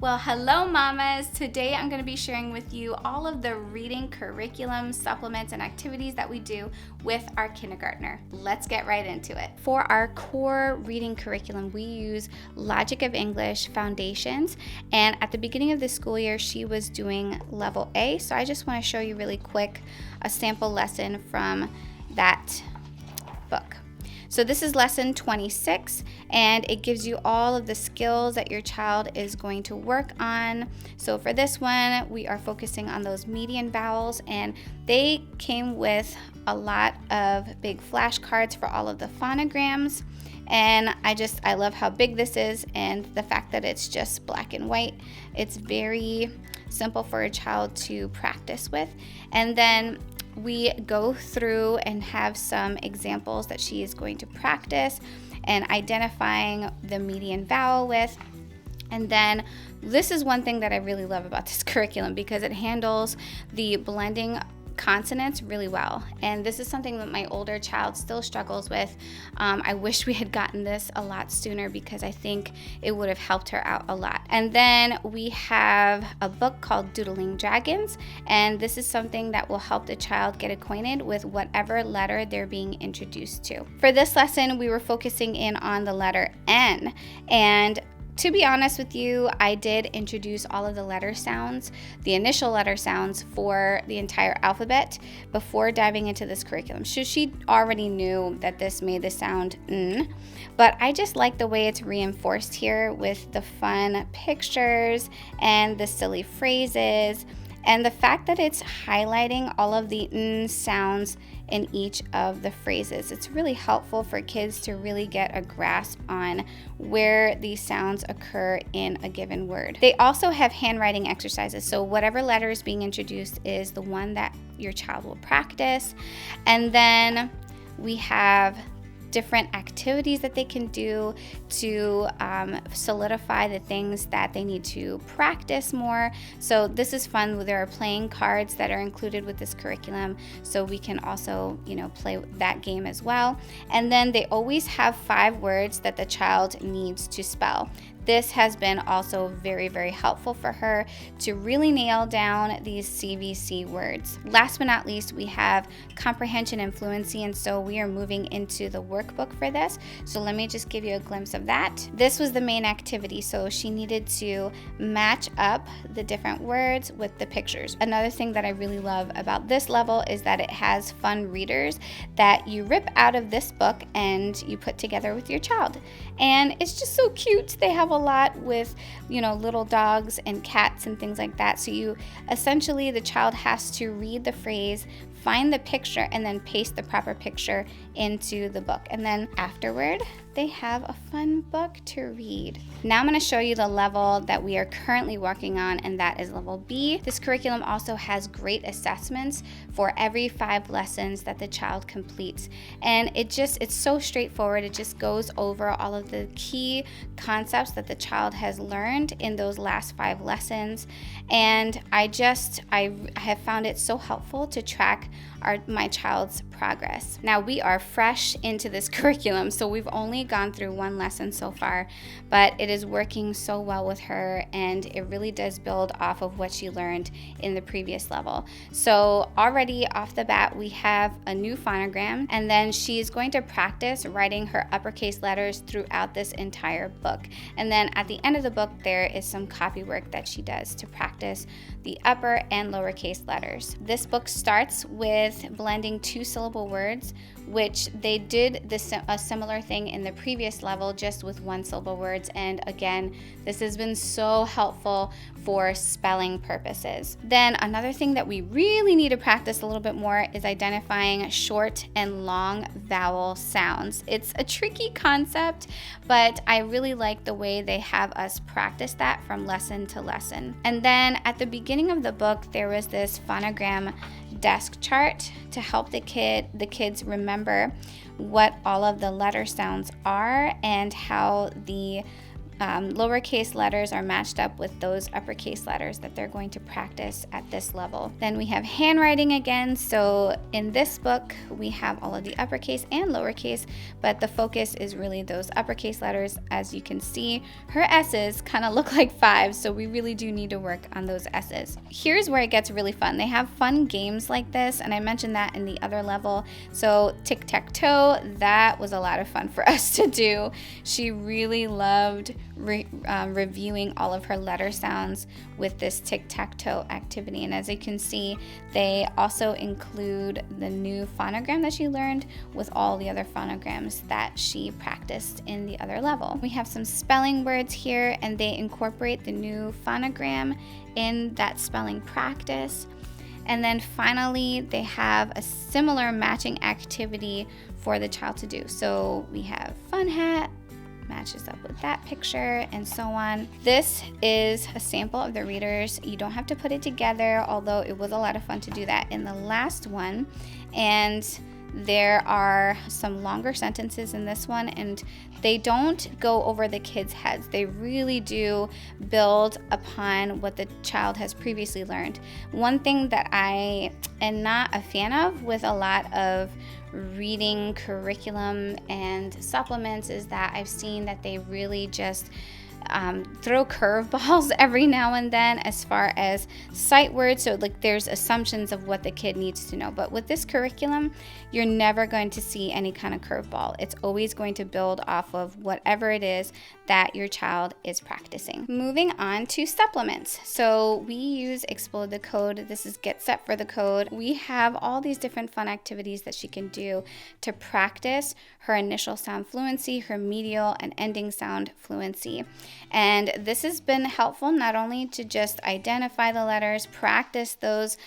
Well, hello mamas. Today I'm going to be sharing with you all of the reading curriculum, supplements, and activities that we do with our kindergartner. Let's get right into it. For our core reading curriculum, we use Logic of English Foundations, and at the beginning of the school year, she was doing level A, so I just want to show you really quick a sample lesson from that book. So this is lesson 26, and it gives you all of the skills that your child is going to work on. So for this one, we are focusing on those median vowels, and they came with a lot of big flashcards for all of the phonograms. And I love how big this is and the fact that it's just black and white. It's very simple for a child to practice with. And then we go through and have some examples that she is going to practice and identifying the median vowel with. And then this is one thing that I really love about this curriculum because it handles the blending consonants really well, and this is something that my older child still struggles with. I wish we had gotten this a lot sooner because I think it would have helped her out a lot. And then we have a book called Doodling Dragons, and this is something that will help the child get acquainted with whatever letter they're being introduced to. For this lesson, we were focusing in on the letter N, and to be honest with you, I did introduce all of the letter sounds, the initial letter sounds for the entire alphabet before diving into this curriculum. So she already knew that this made the sound N, but I just like the way it's reinforced here with the fun pictures and the silly phrases, and the fact that it's highlighting all of the N sounds in each of the phrases. It's really helpful for kids to really get a grasp on where these sounds occur in a given word. They also have handwriting exercises, so whatever letter is being introduced is the one that your child will practice. And then we have different activities that they can do to solidify the things that they need to practice more. So this is fun. There are playing cards that are included with this curriculum, so we can also, play that game as well. And then they always have 5 words that the child needs to spell. This has been also very, very helpful for her to really nail down these CVC words. Last but not least, we have comprehension and fluency, and so we are moving into the workbook for this. So let me just give you a glimpse of that. This was the main activity, so she needed to match up the different words with the pictures. Another thing that I really love about this level is that it has fun readers that you rip out of this book and you put together with your child. And it's just so cute. They have a lot with, little dogs and cats and things like that. So the child has to read the phrase, find the picture, and then paste the proper picture into the book. And then afterward, they have a fun book to read. Now I'm going to show you the level that we are currently working on, and that is level B. This curriculum also has great assessments for every 5 lessons that the child completes. And it's so straightforward. It just goes over all of the key concepts that the child has learned in those last 5 lessons. And I have found it so helpful to track my child's progress. Now we are fresh into this curriculum, so we've only gone through 1 lesson so far, but it is working so well with her, and it really does build off of what she learned in the previous level. So already off the bat, we have a new phonogram, and then she's going to practice writing her uppercase letters throughout this entire book. And then at the end of the book, there is some copy work that she does to practice the upper and lowercase letters. This book starts with blending 2-syllable words, which they did a similar thing in the previous level, just with 1-syllable words. And again, this has been so helpful for spelling purposes. Then another thing that we really need to practice a little bit more is identifying short and long vowel sounds. It's a tricky concept, but I really like the way they have us practice that from lesson to lesson. And then at the beginning of the book, there was this phonogram desk chart to help the kids remember what all of the letter sounds are and how the lowercase letters are matched up with those uppercase letters that they're going to practice at this level. Then we have handwriting again. So in this book, we have all of the uppercase and lowercase, but the focus is really those uppercase letters. As you can see, her S's kind of look like 5s, so we really do need to work on those S's. Here's where it gets really fun. They have fun games like this, and I mentioned that in the other level. So tic-tac-toe, that was a lot of fun for us to do. She really loved reviewing all of her letter sounds with this tic-tac-toe activity. And as you can see, they also include the new phonogram that she learned with all the other phonograms that she practiced in the other level. We have some spelling words here, and they incorporate the new phonogram in that spelling practice. And then finally, they have a similar matching activity for the child to do. So we have fun hat, matches up with that picture, and so on. This is a sample of the readers. You don't have to put it together, although it was a lot of fun to do that in the last one. And there are some longer sentences in this one, and they don't go over the kids' heads. They really do build upon what the child has previously learned. One thing that I am not a fan of with a lot of reading curriculum and supplements is that I've seen that they really just throw curveballs every now and then as far as sight words. So like there's assumptions of what the kid needs to know. But with this curriculum, you're never going to see any kind of curveball. It's always going to build off of whatever it is that your child is practicing. Moving on to supplements. So we use Explode the Code. This is Get Set for the Code. We have all these different fun activities that she can do to practice her initial sound fluency, her medial and ending sound fluency. And this has been helpful not only to just identify the letters, practice those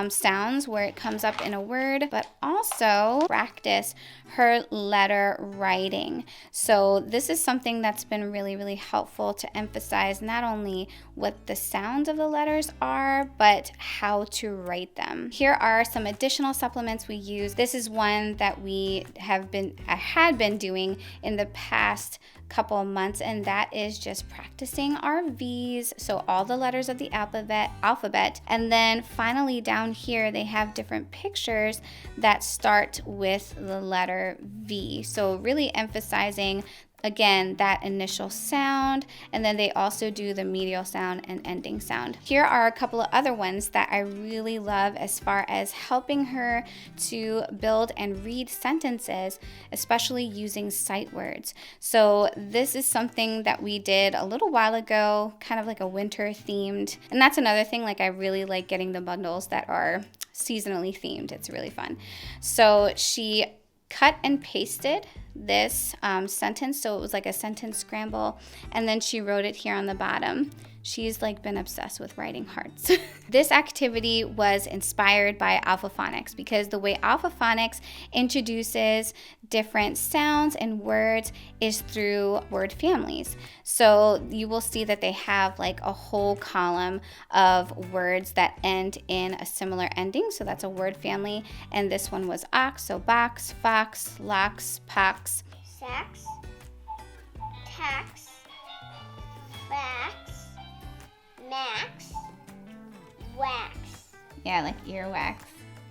sounds where it comes up in a word, but also practice her letter writing. So this is something that's been really, really helpful to emphasize not only what the sounds of the letters are, but how to write them. Here are some additional supplements we use. This is one that we had been doing in the past couple of months, and that is just practicing our V's, so all the letters of the alphabet. And then finally down here they have different pictures that start with the letter V, so really emphasizing again that initial sound, and then they also do the medial sound and ending sound. Here are a couple of other ones that I really love as far as helping her to build and read sentences, especially using sight words. So this is something that we did a little while ago, kind of like a winter themed, and that's another thing, like I really like getting the bundles that are seasonally themed. It's really fun. So she cut and pasted this sentence, so it was like a sentence scramble, and then she wrote it here on the bottom. She's like been obsessed with writing hearts. This activity was inspired by alphaphonics because the way alphaphonics introduces different sounds and words is through word families. So you will see that they have like a whole column of words that end in a similar ending. So that's a word family. And this one was ox, so box, fox, locks, pox, sax, tax, fax, max, wax. Yeah, like earwax.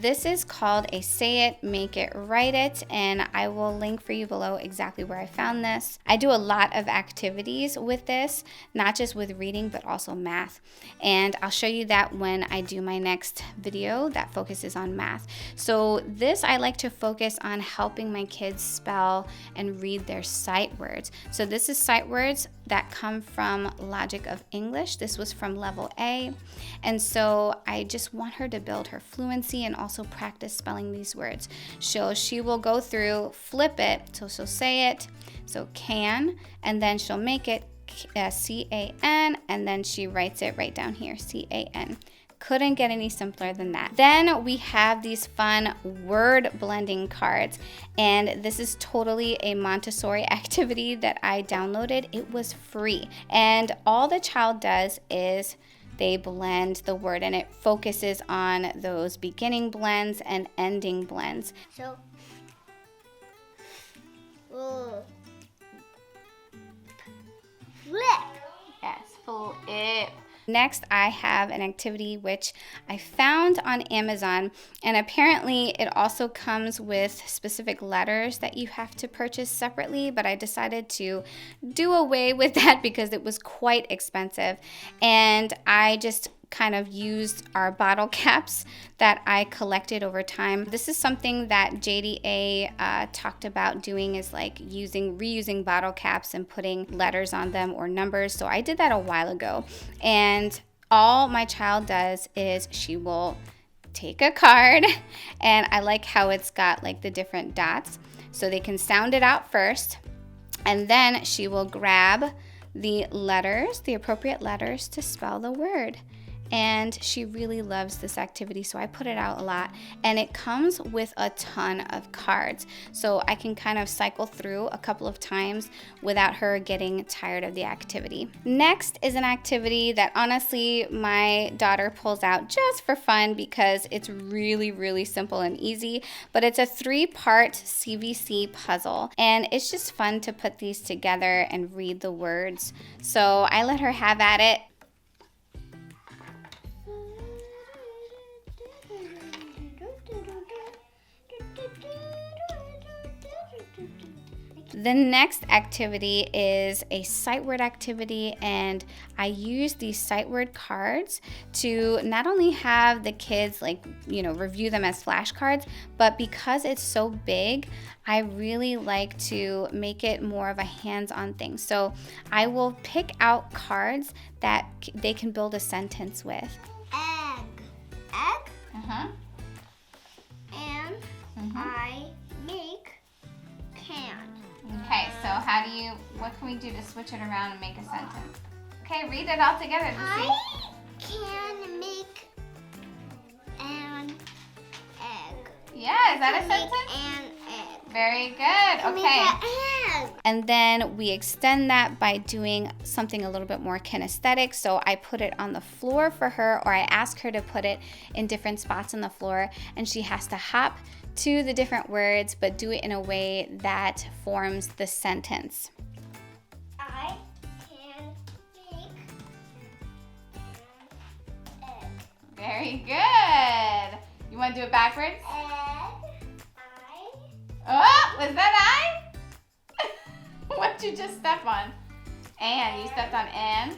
This is called a Say It, Make It, Write It, and I will link for you below exactly where I found this. I do a lot of activities with this, not just with reading, but also math. And I'll show you that when I do my next video that focuses on math. So this, I like to focus on helping my kids spell and read their sight words. So this is sight words that come from Logic of English. This was from level A. And so I just want her to build her fluency and also practice spelling these words. She will go through, flip it, so she'll say it, so can, and then she'll make it C-A-N, and then she writes it right down here, C-A-N. Couldn't get any simpler than that. Then we have these fun word blending cards, and this is totally a Montessori activity that I downloaded. It was free, and all the child does is they blend the word, and it focuses on those beginning blends and ending blends. So, Flip. Yes, flip. Next, I have an activity which I found on Amazon, and apparently it also comes with specific letters that you have to purchase separately, but I decided to do away with that because it was quite expensive, and I just kind of used our bottle caps that I collected over time. This is something that JDA talked about doing, is like reusing bottle caps and putting letters on them or numbers. So I did that a while ago, and all my child does is she will take a card, and I like how it's got like the different dots so they can sound it out first, and then she will grab the letters, the appropriate letters to spell the word. And she really loves this activity, so I put it out a lot, and it comes with a ton of cards, so I can kind of cycle through a couple of times without her getting tired of the activity. Next is an activity that honestly my daughter pulls out just for fun because it's really simple and easy, but it's a 3-part CVC puzzle, and it's just fun to put these together and read the words. So I let her have at it. The next activity is a sight word activity, and I use these sight word cards to not only have the kids review them as flashcards, but because it's so big, I really like to make it more of a hands-on thing. So I will pick out cards that they can build a sentence with. Egg. Egg. Uh-huh. And I make can. Okay, so what can we do to switch it around and make a sentence? Okay, read it all together. I can make an egg. Yeah, is that a sentence? An egg. Very good. Okay. Egg. And then we extend that by doing something a little bit more kinesthetic. So I put it on the floor for her, or I ask her to put it in different spots on the floor, and she has to hop to the different words, but do it in a way that forms the sentence. I can make an egg. Very good. You want to do it backwards? Oh, was that I? What did you just step on? And you stepped on and.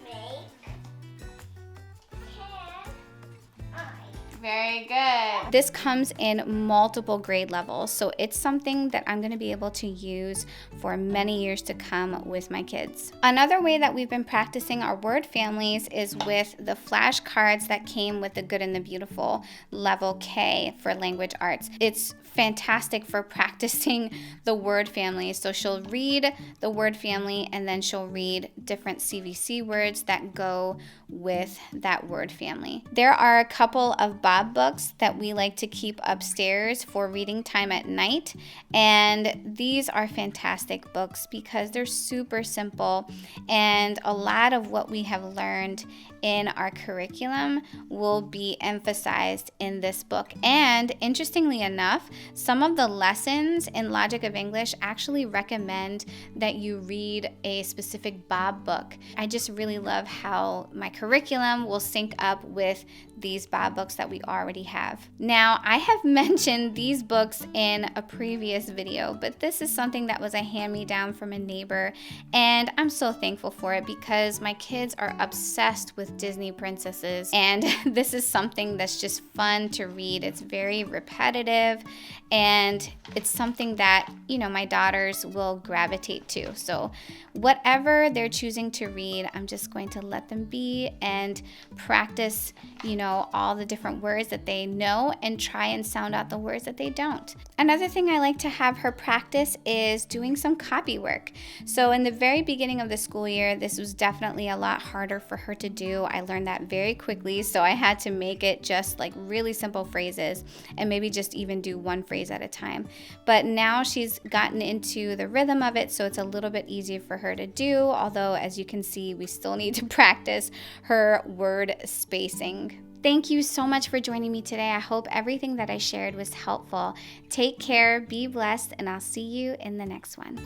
Very good. This comes in multiple grade levels, so it's something that I'm going to be able to use for many years to come with my kids. Another way that we've been practicing our word families is with the flashcards that came with the Good and the Beautiful level K for language arts. It's fantastic for practicing the word family. So she'll read the word family, and then she'll read different CVC words that go with that word family. There are a couple of Bob books that we like to keep upstairs for reading time at night, and these are fantastic books because they're super simple, and a lot of what we have learned in our curriculum will be emphasized in this book. And interestingly enough, some of the lessons in Logic of English actually recommend that you read a specific Bob book. I just really love how my curriculum will sync up with these Bob books that we already have. Now, I have mentioned these books in a previous video, but this is something that was a hand-me-down from a neighbor, and I'm so thankful for it because my kids are obsessed with Disney princesses, and this is something that's just fun to read. It's very repetitive, and it's something that, my daughters will gravitate to. So whatever they're choosing to read, I'm just going to let them be and practice, all the different words that they know and try and sound out the words that they don't. Another thing I like to have her practice is doing some copy work. So in the very beginning of the school year, this was definitely a lot harder for her to do. I learned that very quickly, so I had to make it just like really simple phrases and maybe just even do one phrase at a time. But now she's gotten into the rhythm of it, so it's a little bit easier for her to do, although as you can see, we still need to practice her word spacing. Thank you so much for joining me today. I hope everything that I shared was helpful. Take care, be blessed, and I'll see you in the next one.